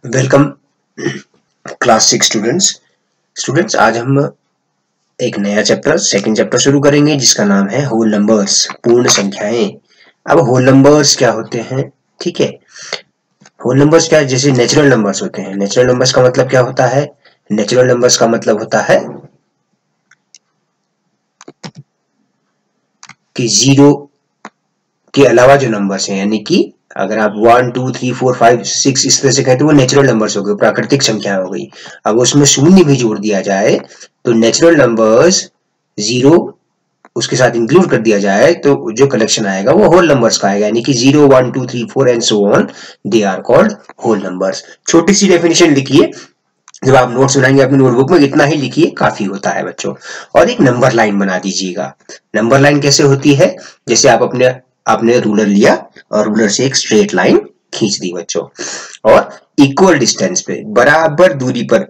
Welcome class 6 students आज हम एक नया चैप्टर सेकंड चैप्टर शुरू करेंगे जिसका नाम है होल नंबर्स, पूर्ण संख्याएं। अब होल नंबर्स क्या होते हैं? ठीक है, होल नंबर्स क्या, जैसे नेचुरल नंबर्स होते हैं। नेचुरल नंबर्स का मतलब क्या होता है? नेचुरल नंबर्स का मतलब होता है कि जीरो के अलावा जो नंबर्स हैं, यानी कि अगर आप 1 2 3 4 5 6 इस तरह से कहते हो, वो नेचुरल नंबर्स हो गए, प्राकृतिक संख्या हो गई। अब उसमें शून्य भी जोड़ दिया जाए तो नेचुरल नंबर्स जीरो उसके साथ इंक्लूड कर दिया जाए तो जो कलेक्शन आएगा वो होल नंबर्स का आएगा, यानी कि 0 1 2 3 4 and so on, they are called whole numbers. छोटी सी डेफिनेशन लिखिए, जब आप नोट्स बनाएंगे अपनी नोटबुक में इतना ही लिखिए, काफी होता है बच्चों। और एक नंबर लाइन बना दीजिएगा। नंबर लाइन कैसे होती है? जैसे आपने रूलर लिया और रूलर से एक स्ट्रेट लाइन खींच दी बच्चों, और इक्वल डिस्टेंस पे, बराबर दूरी पर,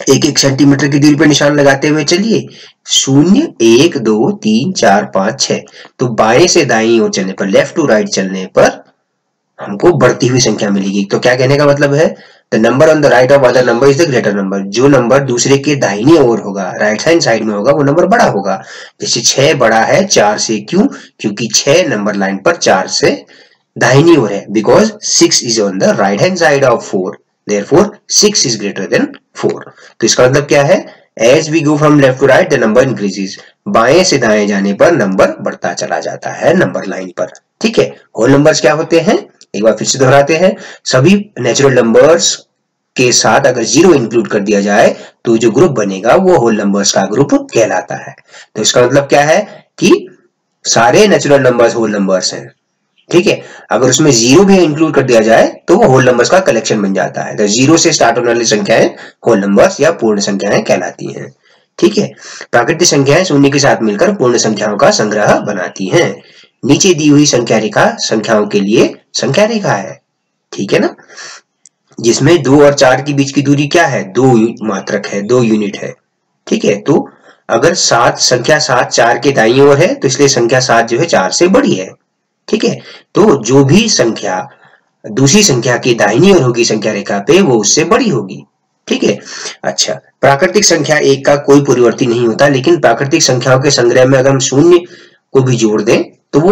एक एक सेंटीमीटर की दूरी पर निशान लगाते हुए चलिए। 0 1 2 3 4 5 6, तो बाएं से दाईं ओर चलने पर, लेफ्ट टू राइट चलने पर हमको बढ़ती हुई संख्या मिलेगी। तो क्या कहने का मतलब है? The number on the right of other number is the greater number. जो नंबर दूसरे के दाहिनी ओर होगा, राइट हैंड साइड में होगा, वो नंबर बड़ा होगा। जैसे 6 बड़ा है 4 से, क्यों? क्योंकि 6 नंबर लाइन पर 4 से दाहिनी ओर है, because 6 is on the right hand side of 4, therefore 6 is greater than 4। तो इसका मतलब क्या है? As we go from left to right the number increases. बाएं से दाएं जाने पर नंबर बढ़ता चला जाता है नंबर लाइन पर। ठीक है, होल नंबर्स क्या होते हैं? एक बार फिर से दोहराते हैं। सभी नेचुरल नंबर्स के साथ अगर जीरो इंक्लूड कर दिया जाए तो जो ग्रुप बनेगा वो होल नंबर्स का ग्रुप कहलाता है। तो इसका मतलब क्या है कि सारे नेचुरल नंबर्स होल नंबर्स हैं। ठीक है, अगर उसमें जीरो भी इंक्लूड कर दिया जाए तो वो होल नंबर्स का कलेक्शन बन जाता है। तो जीरो से स्टार्ट होने वाली संख्याएं होल नंबर्स या पूर्ण संख्याएं कहलाती हैं। ठीक है, प्राकृतिक संख्याएं शून्य के साथ मिलकर पूर्ण संख्याओं का संग्रह बनाती हैं। नीचे दी हुई संख्या रेखा संख्याओं के लिए संख्या रेखा है। ठीक है ना, जिसमें 2 और 4 के बीच की दूरी क्या है? 2 मात्रक है, 2 यूनिट है। ठीक है, तो अगर संख्या 7 4 के दाईं ओर है तो इसलिए संख्या 7 जो है 4 से बड़ी है। ठीक है, तो जो भी संख्या दूसरी संख्या की दाहिनी ओर होगी संख्या रेखा पे, वो उससे बड़ी होगी। ठीक है, अच्छा, प्राकृतिक संख्या एक का कोई परिवर्ती नहीं होता, लेकिन प्राकृतिक संख्याओं के संग्रह में अगर हम शून्य को भी जोड़ दें तो वो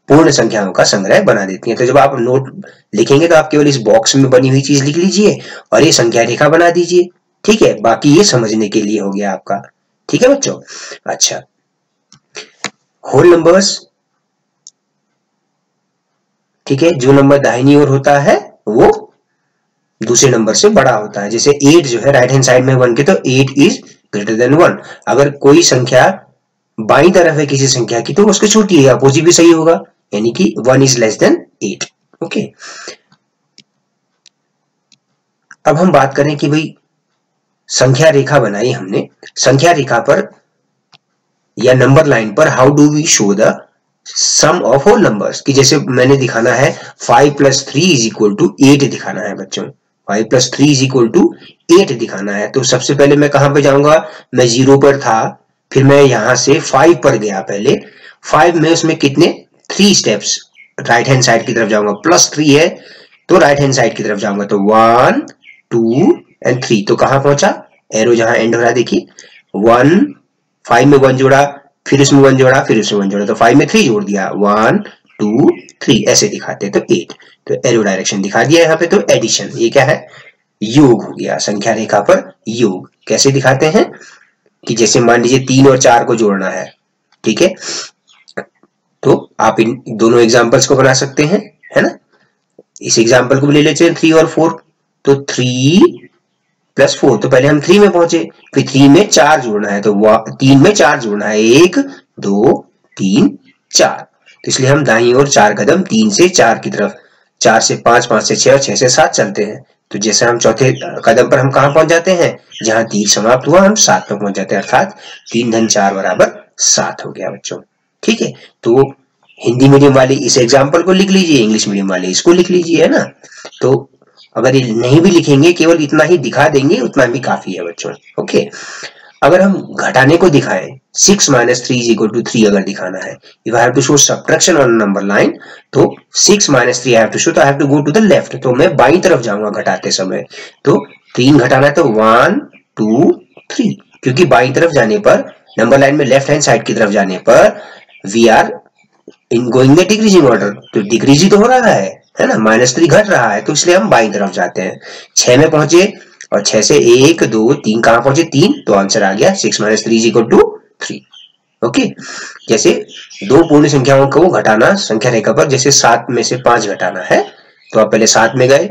पूर्ण संख्याओं का संग्रह बना देती है। तो जब आप नोट लिखेंगे तो आप केवल इस बॉक्स में बनी हुई चीज लिख लीजिए और ये संख्या रेखा बना दीजिए। ठीक है, बाकी ये समझने के लिए हो गया आपका। ठीक है बच्चों, अच्छा, होल नंबर्स, ठीक है, जो नंबर दाहिनी ओर होता है वो दूसरे नंबर से बड़ा होता है। जैसे 8 जो है राइट हैंड साइड में 1 के, तो 8 इज ग्रेटर देन 1। अगर कोई संख्या बाई तरफ है किसी संख्या की तो उसके छोटी है, अपोजिट भी सही होगा, यानी कि 1 इज लेस देन 8। ओके, अब हम बात करें कि भाई संख्या रेखा बनाई हमने, संख्या रेखा पर या नंबर लाइन पर how do we show the sum of whole numbers, कि जैसे मैंने दिखाना है 5 + 3 = 8 दिखाना है बच्चों। 5 + 3 = 8 दिखाना है। तो सबसे पहले मैं कहां पे जाऊंगा? मैं 0 पर था, फिर मैं यहां से 5 पर गया। पहले 5 में उसमें कितने 3 स्टेप्स राइट हैंड साइड की तरफ जाऊंगा, +3 है तो राइट हैंड साइड की तरफ जाऊंगा, तो 1 2 एंड 3। तो कहां पहुंचा? एरो जहां एंड हो रहा है देखिए, 1 5 में 1 जोड़ा, फिर इसमें 1 जोड़ा, फिर इसमें 1 जोड़ा, तो 5 में 3 जोड़ दिया, 1 2 3 ऐसे दिखाते हैं, तो 8। तो एरो डायरेक्शन दिखा दिया यहाँ पे, तो एडिशन, ये क्या है? योग हो गया। संख्या रेखा पर योग कैसे दिखाते हैं कि जैसे मान लीजिए 3 और 4 को जोड़ना है। ठीक है, तो आप इन दोनों एग्जाम्पल्स को बना सकते हैं, है ना। इस एग्जाम्पल को भी ले लेते हैं 3 और 4, तो 3 + 4, तो पहले हम 3 में पहुंचे, फिर 3 में 4 जोड़ना है, तो 3 में 4 जोड़ना है, 1 2 3 4। तो इसलिए हम दाईं ओर 4 कदम, 3 से 4 की तरफ, 4 से 5, 5 से 6 और 6 से 7 चलते हैं। तो जैसे हम चौथे कदम पर हम कहां पहुंच जाते हैं? जहां 3 समाप्त हुआ हम 7 पर पहुंच जाते हैं, अर्थात 3 × 4 = 7 हो गया बच्चों। ठीक है, तो हिंदी मीडियम वाले इस एग्जाम्पल को लिख लीजिए, इंग्लिश मीडियम वाले इसको लिख लीजिए, है ना। तो अगर ये नहीं भी लिखेंगे, केवल इतना ही दिखा देंगे, उतना भी काफी है बच्चों। ओके, अगर हम घटाने को दिखाएं 6 minus 3 is equal to 3 अगर दिखाना है, if I have to show subtraction on a number line, तो 6 minus 3 I have to show, तो I have to go to the left, तो मैं बाईं तरफ जाऊंगा घटाते समय, तो 3 घटाना है तो 1 2 3, क्योंकि बाईं तरफ जाने पर नंबर लाइन में लेफ्ट हैंड साइड की तरफ जाने पर we are in going the decreasing order, तो डिक्रीज ही तो हो रहा है ना, -3 घट रहा है, तो इसलिए हम बाईं तरफ जाते हैं। 6 में पहुंचे और 6 से 1 2 3 कहां पहुंचे 3, तो आंसर आ गया 6 minus 3 is equal to 3। Okay, जैसे दो पूर्ण संख्याओं को घटाना संख्या रेखा पर, जैसे 7 में से 5 घटाना है, तो आप पहले 7 में गए,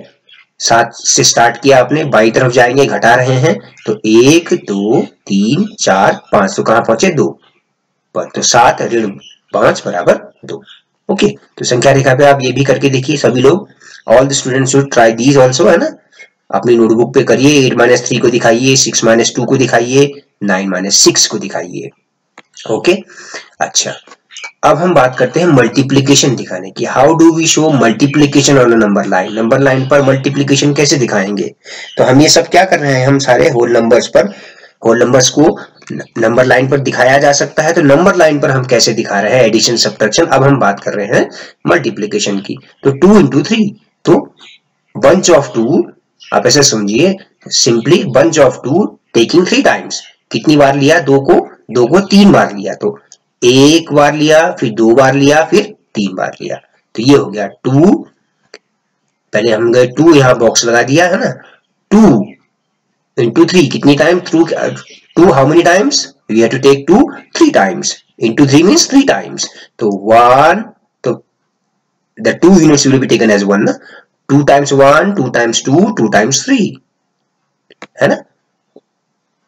7 से स्टार्ट किया आपने, बाईं तरफ जाएंगे, घटा रहे हैं, तो 1 2 3 4 5, तो कहां पहुंचे 2 पर, तो 7 ऋण 5 बराबर 2। ओके, तो संख्या रेखा पे आप ये भी करके देखिए सभी लोग, all the students should try these also, है ना, अपनी नोटबुक पे करिए। 8 minus 3 को दिखाइए, 6 minus 2 को दिखाइए, 9 minus 6 को दिखाइए। ओके, अच्छा, अब हम बात करते हैं मल्टीप्लीकेशन दिखाने की। How do we show multiplication on a number line, number line पर मल्टीप्लीकेशन कैसे दिखाएंगे। तो हम ये सब क्या कर रहे हैं, हम सारे होल नंबर्स पर, होल नंबर्स को नंबर लाइन पर दिखाया जा सकता है, तो नंबर लाइन पर हम कैसे दिखा रहे हैं एडिशन सब्ट्रैक्शन। अब हम बात कर रहे हैं मल्टीप्लीकेशन की, तो 2 into 3, तो बंच ऑफ 2, आप ऐसे समझिए simply bunch of 2 taking 3 times, कितनी बार लिया, 2 को 3 बार लिया, तो 1 बार लिया, फिर 2 बार लिया, फिर 3 बार लिया, तो ये हो गया 2, पहले हम गए 2 यहां बॉक्स लगा दिया है ना, 2 into 3 कितनी time, 2 how many times, we have to take 2 3 times, into 3 means 3 times, तो 1, तो the 2 units will be taken as 1 ना, 2 times 1 2 times 2 2 times 3, है ना,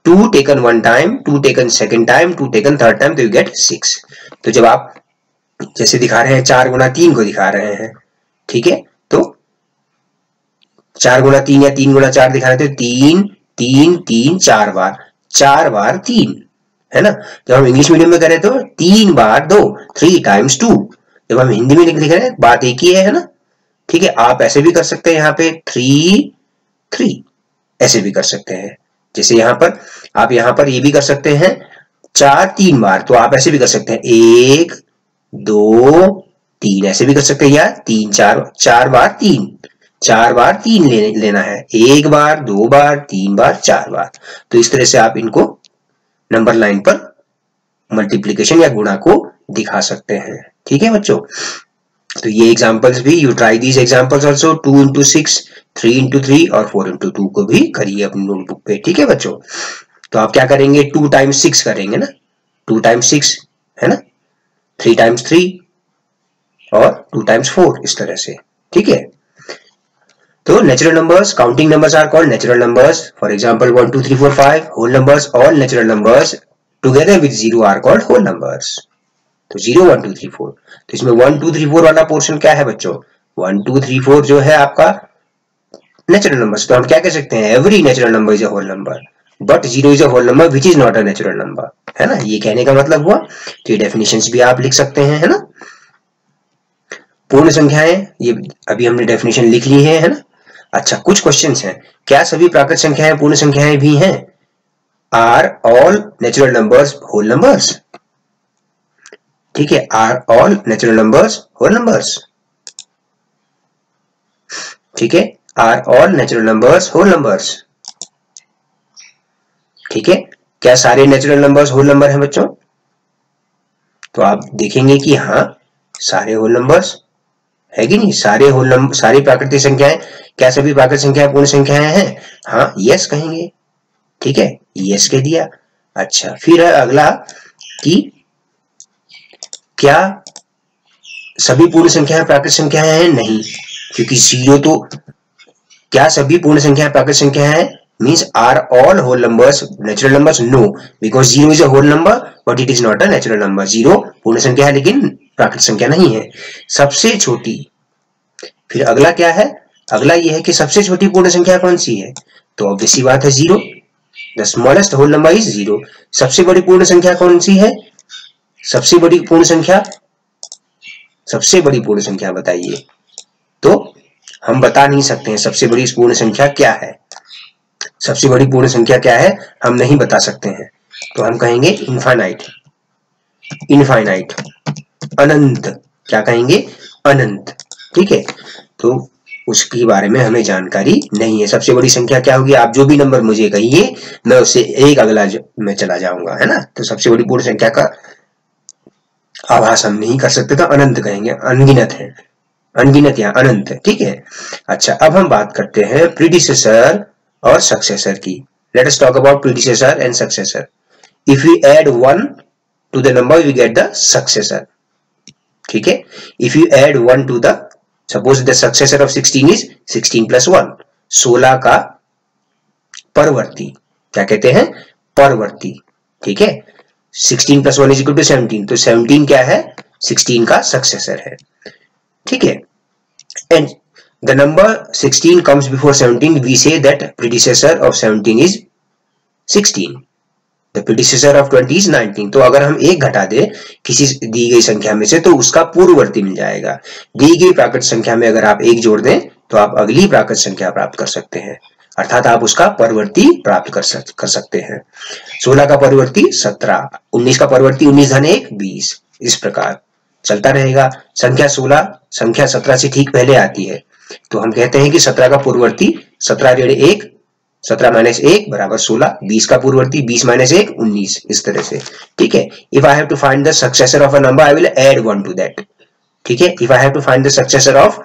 2 taken 1 time, 2 taken second time, 2 taken third time, तो you get 6। तो जब आप जैसे दिखा रहे हैं 4 गुना 3 को दिखा रहे हैं, ठीक है, तो 4 गुना 3 या 3 गुना 4 दिखा रहे थे, 3 3 3 4 बार, 4 बार 3, है ना। जब हम इंग्लिश मीडियम में करें तो 3 बार 2, 3 times 2, जब हम हिंदी में लिख रहे हैं बात एक ही है ना, ठीक है। आप ऐसे भी कर सकते हैं, यहाँ पे 3 3 ऐसे भी कर सकते हैं, जैसे यहाँ पर आप यहाँ पर ये भी कर सकते हैं 4 3 बार, तो आप ऐसे भी कर सकते हैं 1 2 3 ऐसे भी कर सकते हैं, या 3 4 बार 3, 4 बार 3 लेना है, 1 बार 2 बार 3 बार 4 बार, तो इस तरह से आप इनको नंबर लाइन पर मल्टीप्लीकेशन या गुणा को दिखा सकते हैं, ठीक है बच्चों। तो ये एग्जांपल्स भी, you try these examples also, 2 into 6, 3 into 3 और 4 into 2 को भी करिए अपनी नोटबुक पे, ठीक है बच्चों। तो आप क्या करेंगे, 2 times 6 करेंगे ना, 2 times 6 है ना, 3 times 3 और 2 times 4, इस तरह से, ठीक है। तो natural numbers, counting numbers are called natural numbers, for example 1 2 3 4 5, whole numbers, all natural numbers together with 0 are called whole numbers. तो 0 1 2 3 4, तो इसमें 1 2 3 4 वाला पोर्शन क्या है बच्चों, 1 2 3 4 जो है आपका नेचुरल नंबर्स, तो हम क्या कह सकते हैं, every natural number is a whole number, but 0 is a whole number which is not a natural number, है ना, ये कहने का मतलब हुआ। तो ये डेफिनेशंस भी आप लिख सकते हैं, है ना। पूर्ण संख्याएं, ये अभी हमने डेफिनेशन लिख ली है ना। अच्छा, कुछ क्वेश्चंस हैं, क्या सभी प्राकृत संख्याएं पूर्ण संख्याएं भी हैं, are all natural numbers whole numbers, ठीक है, are all natural numbers whole numbers, ठीक है, are all natural numbers whole numbers, ठीक है। क्या सारे नेचुरल नंबर्स होल नंबर हैं बच्चों, तो आप देखेंगे कि हाँ सारे होल नंबर्स है कि नहीं, सारे होल नंबर, सारी प्राकृतिक संख्याएं, क्या सभी प्राकृतिक संख्याएं पूर्ण संख्याएं हैं, हाँ यस कहेंगे, ठीक है, यस कह दिया। अच्छा, फिर है अगला कि क्या सभी पूर्ण संख्याएं प्राकृतिक संख्याएं हैं, नहीं, क्योंकि 0 तो, क्या सभी पूर्ण संख्याएं प्राकृतिक संख्याएं हैं means are all whole numbers natural numbers, no, because 0 is a whole number but it is not a natural number, 0 पूर्ण संख्या है लेकिन प्राकृतिक संख्या नहीं है। सबसे छोटी, फिर अगला क्या है, अगला ये है कि सबसे छोटी पूर्ण संख्या कौन सी है, तो ऑब्वियस सी बात है 0, the smallest whole number is 0। सबसे बड़ी पूर्ण संख्या कौन सी है, सबसे बड़ी पूर्ण संख्या, सबसे बड़ी पूर्ण संख्या बताइए, तो हम बता नहीं सकते हैं सबसे बड़ी पूर्ण संख्या क्या है, सबसे बड़ी पूर्ण संख्या क्या है हम नहीं बता सकते हैं, तो हम कहेंगे इनफाइनाइट, इनफाइनाइट, अनंत, क्या कहेंगे, अनंत, ठीक है। तो उसके बारे में हमें जानकारी नहीं है। सबसे बड़ी संख्या क्या होगी, आप जो भी नंबर मुझे कहिए मैं उससे एक अगला में चला जाऊंगा, है ना। तो सबसे बड़ी पूर्ण संख्या का आभास हम नहीं कर सकते, तो अनंत कहेंगे, अनगिनत है, अनगिनत या अनंत, ठीक है। अच्छा, अब हम बात करते हैं प्रीडिसेसर और सक्सेसर की। Let us talk about predecessor and successor. If we add 1 to the number we get the successor, ठीक है। If you add 1 to the, suppose the successor of 16 is 16 plus 1, 16 का परवर्ती, क्या कहते हैं, परवर्ती, ठीक है। 16 प्लस 1 इज इक्वल टू 17, तो 17 क्या है, 16 का सक्सेसर है, ठीक है। And the number 16 comes before 17, we say that predecessor of 17 is 16, the predecessor of 20 is 19। तो अगर हम एक घटा दे किसी दी गई संख्या में से तो उसका पूर्ववर्ती मिल जाएगा। दी गई प्राकृत संख्या में अगर आप एक जोड़ दें तो आप अगली प्राकृत संख्या प्राप्त कर सकते हैं, अर्थात आप उसका परवर्ती प्राप्त कर सकते हैं। 16 का परवर्ती 17, 19 का परवर्ती 19 धन 1 20, इस प्रकार चलता रहेगा। संख्या 16 संख्या 17 से ठीक पहले आती है, तो हम कहते हैं कि 17 का पूर्ववर्ती 17 ऋण 1, 17 माइनस 1 बराबर 16, 20 का पूर्ववर्ती 20 माइनस 1 19, इस तरह से, ठीक है। If I have to find the successor of a number I will add 1 to that, ठीक है। If I have to find the successor of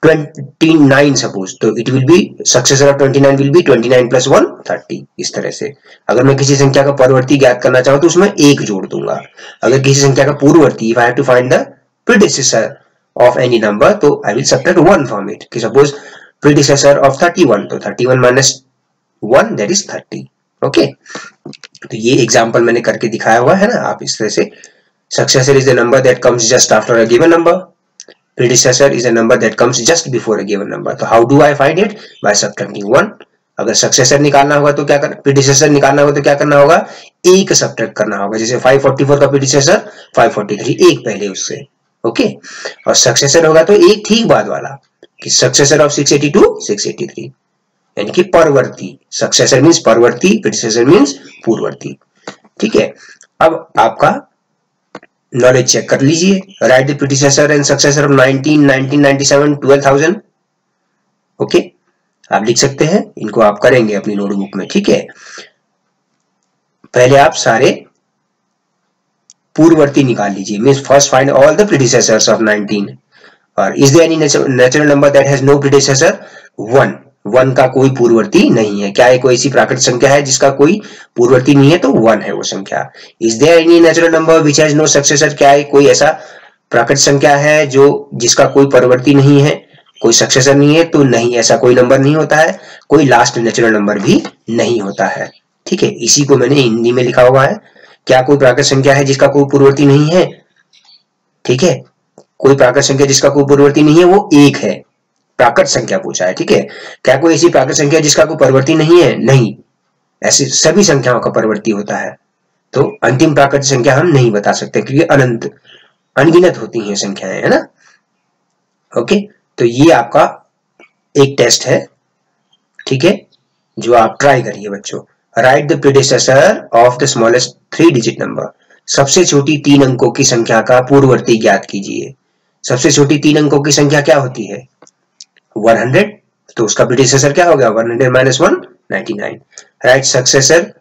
29 suppose, तो it will be successor of 29 will be 29 plus 1 30, इस तरह से। अगर मैं किसी संख्या का परवर्ती ज्ञात करना चाहूं तो उसमें एक जोड़ दूंगा। अगर किसी संख्या का पूर्ववर्ती, if I have to find the predecessor of any number, तो I will subtract 1 from it, कि सपोज प्रीडिसेसर ऑफ 31, तो 31 माइनस 1 दैट इज 30, ओके। तो ये एग्जांपल मैंने करके दिखाया हुआ है ना, आप इस तरह से, successor is the number that comes just after a given number, predecessor is a number that comes just before a given number। तो how do I find it? By subtracting 1। अगर सक्सेसर निकालना होगा तो क्या करना, प्रीडिसेसर निकालना होगा तो क्या करना होगा, एक सब्ट्रैक्ट करना होगा। जैसे 544 का प्रीडिसेसर 543, एक पहले उससे, ओके। और सक्सेसर होगा तो एक ठीक बाद वाला, कि सक्सेसर ऑफ 682 683, यानी कि परवर्ती। सक्सेसर मींस परवर्ती, प्रीडिसेसर मींस पूर्ववर्ती, ठीक है। अब आपका नॉलेज चेक कर लीजिए। Right the predecessor and successor of 19 1997 12000, okay. आप लिख सकते हैं, इनको आप करेंगे अपनी नोटबुक में, ठीक है। पहले आप सारे पूर्ववर्ती निकाल लीजिए, means first find all the predecessors of 19। और is there any natural number that has no predecessor, 1 का कोई पूर्ववर्ती नहीं है। क्या है, कोई ऐसी प्राकृतिक संख्या है जिसका कोई पूर्ववर्ती नहीं है, तो 1 है वो संख्या। Is there any natural number which has no successor, क्या है कोई ऐसा प्राकृतिक संख्या है जो जिसका कोई परवर्ती नहीं है, कोई सक्सेसर नहीं है, तो नहीं, ऐसा कोई नंबर नहीं होता है। कोई लास्ट नेचुरल नंबर भी नहीं होता है, ठीक है। इसी को मैंने हिंदी में लिखा हुआ है। क्या कोई प्राकृतिक संख्या है जिसका कोई पूर्ववर्ती नहीं है, ठीक है। कोई प्राकृत संख्या जिसका कोई पूर्ववर्ती नहीं है वो एक है, प्राकृत संख्या पूछा है, ठीक है। क्या कोई ऐसी प्राकृत संख्या जिसका कोई परवर्ती नहीं है, नहीं, ऐसी सभी संख्याओं का परवर्ती होता है। तो अंतिम प्राकृत संख्या हम नहीं बता सकते क्योंकि अनंत, अनगिनत होती हैं संख्याएं, है ना, ओके। तो ये आपका एक टेस्ट है, ठीक है, जो आप ट्राई करिए बच्चों। Right the predecessor of the smallest 3 digit number, सबसे छोटी 3 अंकों की संख्या का पूर्ववर्ती ज्ञात कीजिए। सबसे छोटी 3 अंकों की संख्या क्या होती है, 100, तो उसका प्रीडिसेसर क्या होगा, 100 माइनस 1 99। राइट सक्सेसर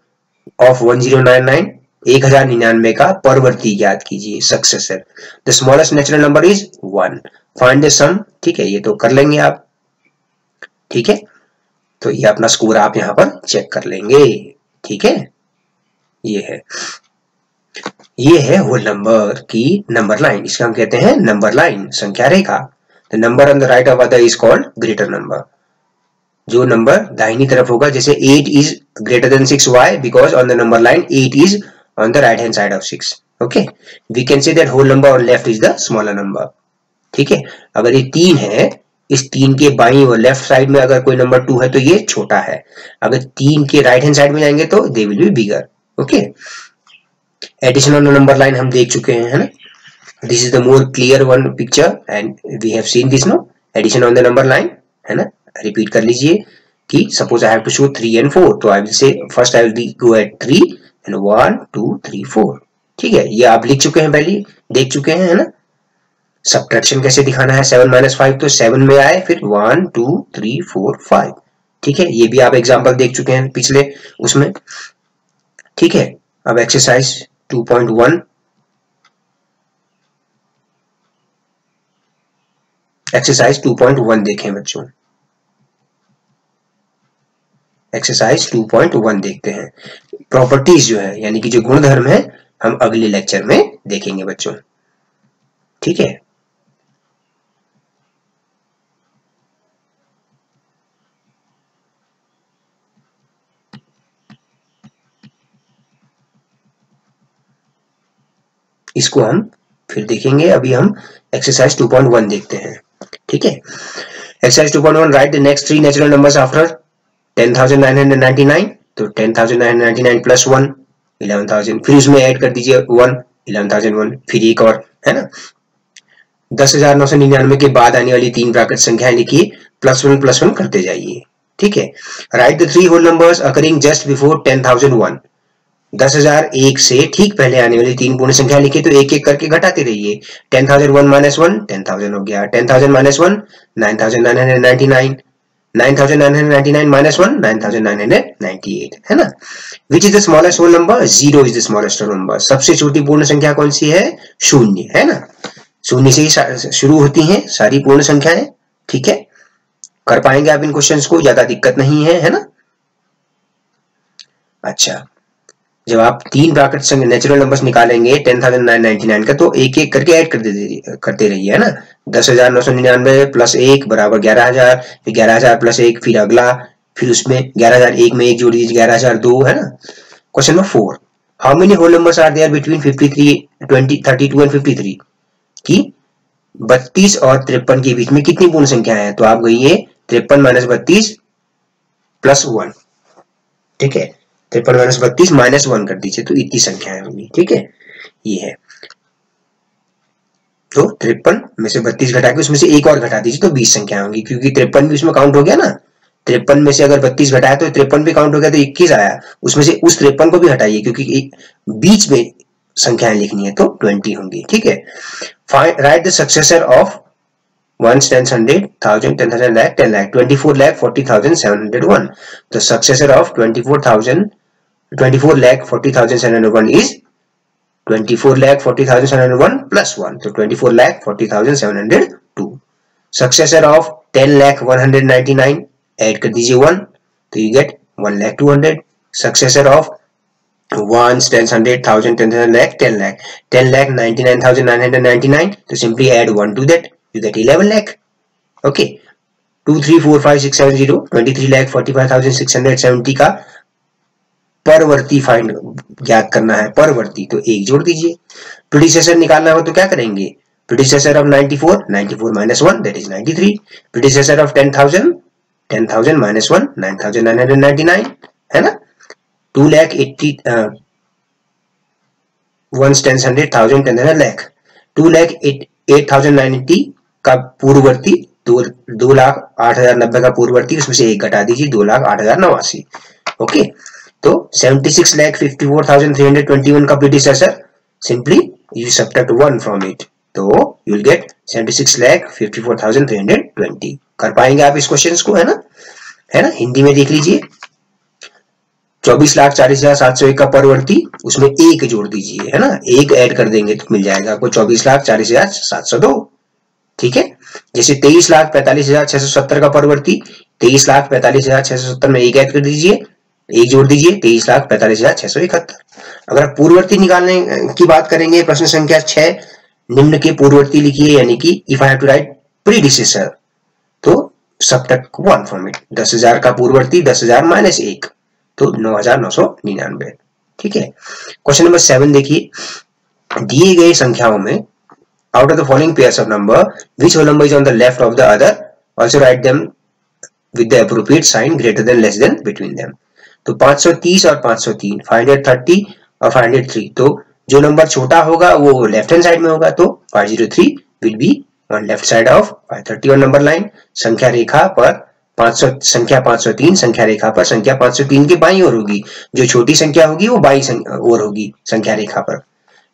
ऑफ 1099, 1099 का परवर्ती ज्ञात कीजिए, successor. The smallest natural number is 1। Find the sum, ठीक है, ये तो कर लेंगे आप, ठीक है। तो ये अपना स्कोर आप यहां पर चेक कर लेंगे, ठीक है। ये है होल नंबर की नंबर लाइन, इसका हम कहते हैं नंबर लाइन, संख्या रेखा। The number on the right of other is called greater number. जो नंबर दाहिनी तरफ होगा, जैसे 8 is greater than 6, why, because on the number line 8 is on the right hand side of 6, okay. We can say that whole number on left is the smaller number, ठीक है। अगर ये 3 है, इस 3 के बाईं और लेफ्ट साइड में अगर कोई नंबर 2 है तो ये छोटा है। अगर 3 के राइट हैंड साइड में जाएंगे तो they will be bigger, okay. Addition on the number line हम देख चुके हैं, है ना। This is the more clear one picture and we have seen this, no, addition on the number line, है ना। रिपीट कर लीजिए कि suppose I have to show 3 and 4, तो I will say first I will go at 3 and 1 2 3 4। ठीक है, ये आप लिख चुके हैं, पहले देख चुके हैं, है ना। सब्ट्रैक्शन कैसे दिखाना है, 7 - 5, तो 7 में आए, फिर 1 2 3 4 5। ठीक है, ये भी आप एग्जांपल देख चुके हैं पिछले उसमें। ठीक है, अब एक्सरसाइज 2.1, एक्सरसाइज 2.1 देखें बच्चों। एक्सरसाइज 2.1 देखते हैं। प्रॉपर्टीज जो है, यानी कि जो गुणधर्म है, हम अगले लेक्चर में देखेंगे बच्चों। ठीक है, इसको हम फिर देखेंगे। अभी हम एक्सरसाइज 2.1 देखते हैं। ठीक है, exercise 2.1, right the next 3 natural numbers after 10,999। तो 10,999 प्लस 1 11,000, फिर उसमें ऐड कर दीजिए 1 11,001, फिर एक और, है ना। 10,999 के बाद आने वाली 3 प्राकृत संख्याएं लिखिए, +1 +1 करते जाइए। ठीक है, right the 3 whole numbers occurring just before 10,001। 10,001 से ठीक पहले आने वाली 3 पूर्ण संख्या लिखिए, तो एक एक करके घटाते रहिए। 10,001 - 1 10,000 हो गया, 10,000 - 1 9,999, 9,999 - 1 9,998, है ना। Which is the smallest whole number, 0 is the smallest whole number. सबसे छोटी पूर्ण संख्या कौन सी है, 0, है ना। 0 से ही शुरू होती हैं सारी पूर्ण संख्याएं। ठीक है, कर पाएंगे आप इन क्वेश्चंस को, ज्यादा दिक्कत नहीं है ना। अच्छा, जब आप 3 प्राकृत नेचुरल नंबर्स निकालेंगे 10,999 का, तो एक एक करके ऐड करते रहिए, है ना। 10,999 प्लस 1 बराबर 11,000, फिर 11,000 प्लस 1, फिर अगला, फिर उसमें 11,001 में 1 जोड़ दीजिए, 11,002, है ना। Question number 4, how many whole numbers are there between 32 and 53। की 32 और 53 के बीच में कितनी पूर्ण संख्या है, तो आप गई 53 - 32 प्लस 1। ठीक है, 53 - 32 -1 कर दीजिए, तो इतनी संख्याएं होंगी। ठीक है, ये है। तो 53 में से 32 घटा के उसमें से एक और घटा दीजिए, तो 20 संख्याएं होंगी, क्योंकि 53 भी उसमें काउंट हो गया ना। 53 में से अगर 32 घटाया तो 53 भी काउंट हो गया, तो 21 आया। उसमें से उस 53 को भी हटाइए, क्योंकि बीच में संख्याएं लिखनी है, तो 20 होंगी। ठीक है, right the successor of 1 10 100 1000 10,000 lakh 10 lakh 24,40,701। The successor of 24,40,701 is 24,40,701 plus 1, so 24,40,702. Successor of 10,199, add कर दीजिए 1, तो you get 1,200,000. Successor of 1 10 100 1000 10,000 lakh 10 lakh 10,99,999, तो simply add 1 to that, you get 11 lakh. Okay, 2 3 4 5 6 7 0 23,45,670 का परवर्ती फाइंड ज्ञात करना है, परवर्ती, तो 1 जोड़ दीजिए। प्रीडिसेसर निकालना हो तो क्या करेंगे, predecessor of 94 94 - 1 that is 93। Predecessor of 10,000 10,000 - 1 9,999, है ना। 2,80,000 1 10 100 1000 10,000 lakh 2,08,090 का पूर्ववर्ती, 2,08,090 का पूर्ववर्ती, उसमें से 1 घटा दीजिए, 2,08,089। ओके, तो 76,54,321 का predecessor, simply you subtract 1 from it, तो यू विल गेट 76,54,320। कर पाएंगे आप इस क्वेश्चन को, है ना। हिंदी में देख लीजिए, 24,40,701 का परवर्ती, उसमें 1 जोड़ दीजिए, है ना। 1 ऐड कर देंगे तो मिल जाएगा आपको 24,40,702। ठीक है, जैसे 23,45,670 का परवर्ती, 23,45,670 में 1 ऐड कर दीजिए, 1 जोड़ दीजिए, 23,45,671। अगर आप पूर्ववर्ती निकालने की बात करेंगे, प्रश्न संख्या 6, निम्न के पूर्ववर्ती लिखिए, यानी कि if I have to write predecessor, तो सब्ट्रैक्ट 1 फ्रॉम इट। 10,000 का पूर्ववर्ती 10,000 - 1, तो 9,999। ठीक है, क्वेश्चन नंबर 7 देखिए, दिए गए संख्याओं में out of the following pairs of number, which whole number is on the left of the other, also write them with the appropriate sign greater than less than between them. तो 530 और 503, 530 और 503, तो जो नंबर छोटा होगा वो left hand side में होगा, तो 503 will be on left side of 530 on number line। संख्या रेखा पर 500 संख्या 503 संख्या रेखा पर संख्या 503 के बाईं ओर होगी, जो छोटी संख्या होगी वो बाईं ओर होगी संख्या रेखा पर।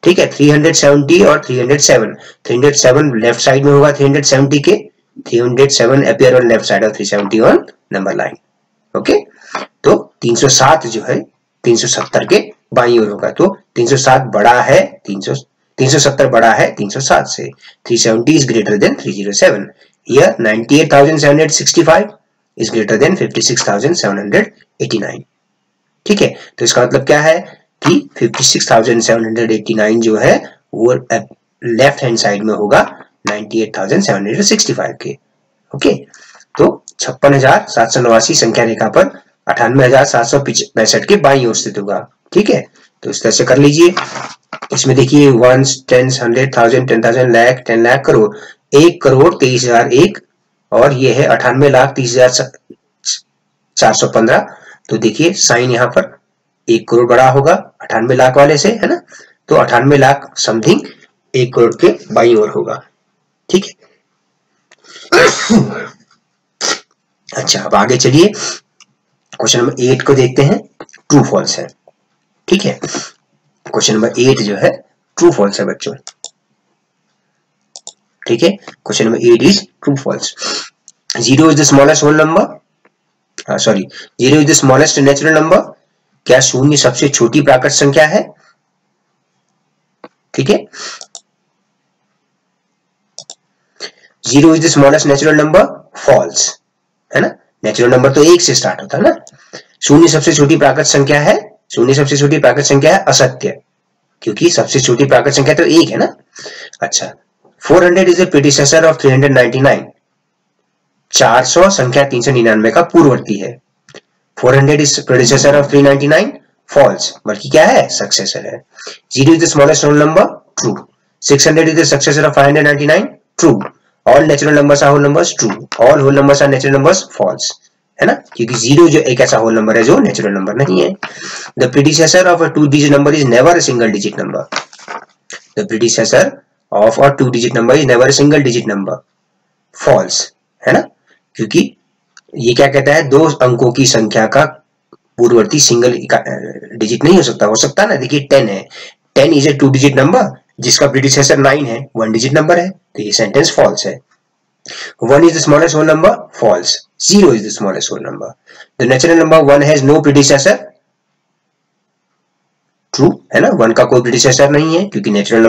ठीक है, 370 और 307, 307 लेफ्ट साइड में होगा 370 के, 307 appear on left side of 370 on number line. Okay, तो 307 जो है 370 के बाईं ओर होगा, तो 307 बड़ा है 370 बड़ा है 307 से, 370 is greater than 307। Here 98,765 is greater than 56,789। ठीक है, तो इसका मतलब क्या है कि 56,789 जो है वो लेफ्ट हैंड साइड में होगा 98,765 के। ओके, तो 56,789 संख्या रेखा पर 98,765 के बाईं ओर स्थित होगा। ठीक है, तो इस तरह से कर लीजिए। इसमें देखिए 1, 10, 100, 1000, 10,000, लाख, 10 लाख, करोड़, 1,23,001 और ये है 98,30,415। तो देखिए साइन यहाँ पर 1 करोड़ बड़ा होगा 98 लाख वाले से, है ना, तो 98 लाख समथिंग 1 करोड़ के बाईं ओर होगा। ठीक है, अच्छा अब आगे चलिए क्वेश्चन नंबर 8 को देखते हैं, ट्रू फॉल्स है। ठीक है, क्वेश्चन नंबर 8 जो है ट्रू फॉल्स है बच्चों। ठीक है, question number 8 is true false. 0 is the smallest whole number, sorry 0 is the smallest natural number. क्या शून्य सबसे छोटी प्राकृत संख्या है? ठीक है, 0 is the smallest natural number, false, है ना, नेचुरल नंबर तो 1 से स्टार्ट होता है ना। शून्य सबसे छोटी प्राकृत संख्या है, शून्य सबसे छोटी प्राकृत संख्या है, असत्य, क्योंकि सबसे छोटी प्राकृत संख्या तो 1 है ना। अच्छा, 400 इज द प्रीडिसेसर ऑफ 399, 400 संख्या 399 का पूर्ववर्ती है। 400 इज प्रीडिसेसर ऑफ 399, फॉल्स, बल्कि क्या है, सक्सेसर है। 0 is the smallest whole number, true. 600 is the successor of 599, true. All natural numbers are whole numbers, true. All whole numbers are natural numbers, false, है ना, क्योंकि 0 जो एक ऐसा होल नंबर है जो नेचुरल नंबर नहीं है। The predecessor of a 2 digit number is never a single digit number. The predecessor of a 2 digit number is never a single digit number, false, है ना, क्योंकि ये क्या कहता है, 2 अंकों की संख्या का पूर्ववर्ती सिंगल डिजिट नहीं हो सकता ना। देखिए 10 है, 10 इज ए 2 डिजिट नंबर जिसका प्रीडिसेसर 9 है, 1 डिजिट नंबर है, तो ये सेंटेंस फॉल्स है। 1 is the smallest whole number, false. 0 is the smallest whole number. The natural number 1 has no predecessor, true, है ना, 1 का कोई प्रीडिसेसर नहीं है, क्योंकि नेचुरल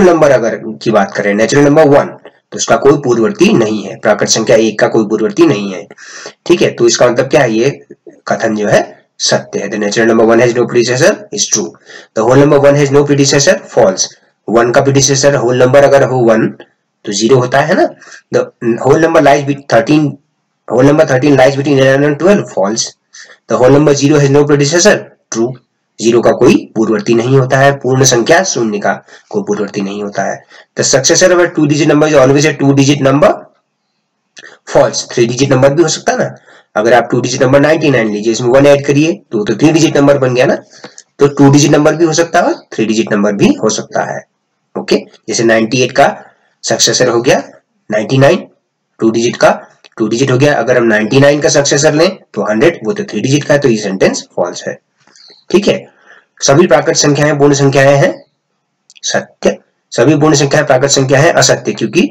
नंबर अगर की बात करें, नेचुरल नंबर 1, तो उसका कोई पूर्ववर्ती नहीं है। प्राकृत संख्या 1 का कोई पूर्ववर्ती नहीं है। ठीक है, तो इसका मतलब क्या है, ये कथन जो है सत्य है। The natural number 1 has no predecessor is true. The whole number 1 has no predecessor, false. 1 का प्रीडिसेसर होल नंबर अगर हो 1 तो 0 होता है ना। The whole number lies between 13, whole number 13 lies between 11 and 12, false. The whole number 0 has no predecessor, true. 0 का कोई पूर्ववर्ती नहीं होता है, पूर्ण संख्या शून्य का कोई पूर्ववर्ती नहीं होता है। The successor of a 2 digit number is always a 2 digit number, false. 3 digit number भी हो सकता है ना, अगर आप 2 डिजिट नंबर 99 लीजिए, इसमें 1 ऐड करिए तो 3 डिजिट नंबर बन गया ना। तो 2 डिजिट नंबर भी हो सकता है, 3 डिजिट नंबर भी हो सकता है। ओके, जैसे 98 का सक्सेसर हो गया 99, 2 डिजिट का 2 डिजिट हो गया। अगर हम 99 का सक्सेसर लें तो 100, वो तो 3 डिजिट का है, तो ये सेंटेंस फॉल्स है। ठीक है, सभी प्राकृत संख्याएं पूर्ण संख्याएं हैं, सत्य। सभी पूर्ण संख्याएं प्राकृत संख्या है, असत्य, क्योंकि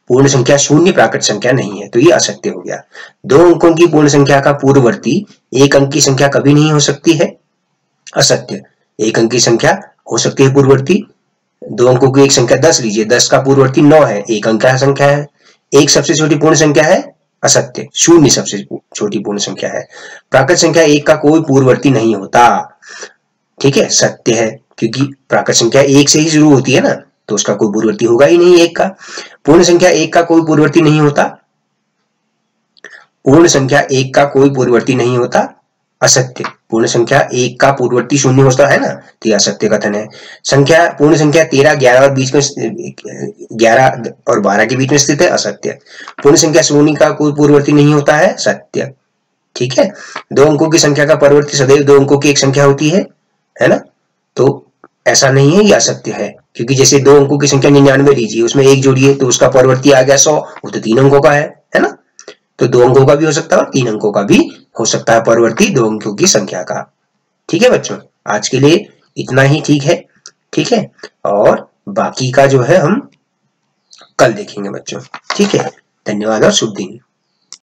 पूर्ण संख्या शून्य प्राकृत संख्या नहीं है, तो ये असत्य हो गया। 2 अंकों की पूर्ण संख्या का पूर्ववर्ती 1 अंक की संख्या कभी नहीं हो सकती है, असत्य। 1 अंक की संख्या हो सकती है पूर्ववर्ती। 2 अंकों की एक संख्या 10 लीजिए, 10 का पूर्ववर्ती 9 है, 1 अंक का संख्या है। 1 सबसे छोटी पूर्ण संख्या है, असत्य। 0 सबसे छोटी पूर्ण संख्या है। प्राकृत संख्या 1 का कोई पूर्ववर्ती नहीं होता, ठीक है, सत्य है, क्योंकि प्राकृत संख्या 1 से ही शुरू होती है ना, तो उसका कोई पूर्ववर्ती होगा ही नहीं 1 का। पूर्ण संख्या 1 का कोई पूर्ववर्ती नहीं होता, पूर्ण संख्या 1 का कोई पूर्ववर्ती नहीं होता, असत्य। पूर्ण संख्या 1 का पूर्ववर्ती 0 होता है ना, तो यह असत्य कथन है। संख्या पूर्ण संख्या 13, 11 और बीच में 11 और 12 के बीच में स्थित है, असत्य। पूर्ण संख्या 0 का कोई पूर्ववर्ती नहीं होता है, सत्य। ठीक है, 2 अंकों की संख्या का पूर्ववर्ती सदैव 2 अंकों की एक संख्या होती है ना, तो ऐसा नहीं है, ये असत्य है, क्योंकि जैसे 2 अंकों की संख्या 99 लीजिए, उसमें 1 जोड़िए तो उसका पूर्ववर्ती आ गया 100, वो तो 3 अंकों का है ना। तो 2 अंकों का भी हो सकता है और 3 अंकों का भी हो सकता है परवर्ती 2 अंकों की संख्या का। ठीक है बच्चों, आज के लिए इतना ही ठीक है। ठीक है, और बाकी का जो है हम कल देखेंगे बच्चों। ठीक है, धन्यवाद और शुभ दिन।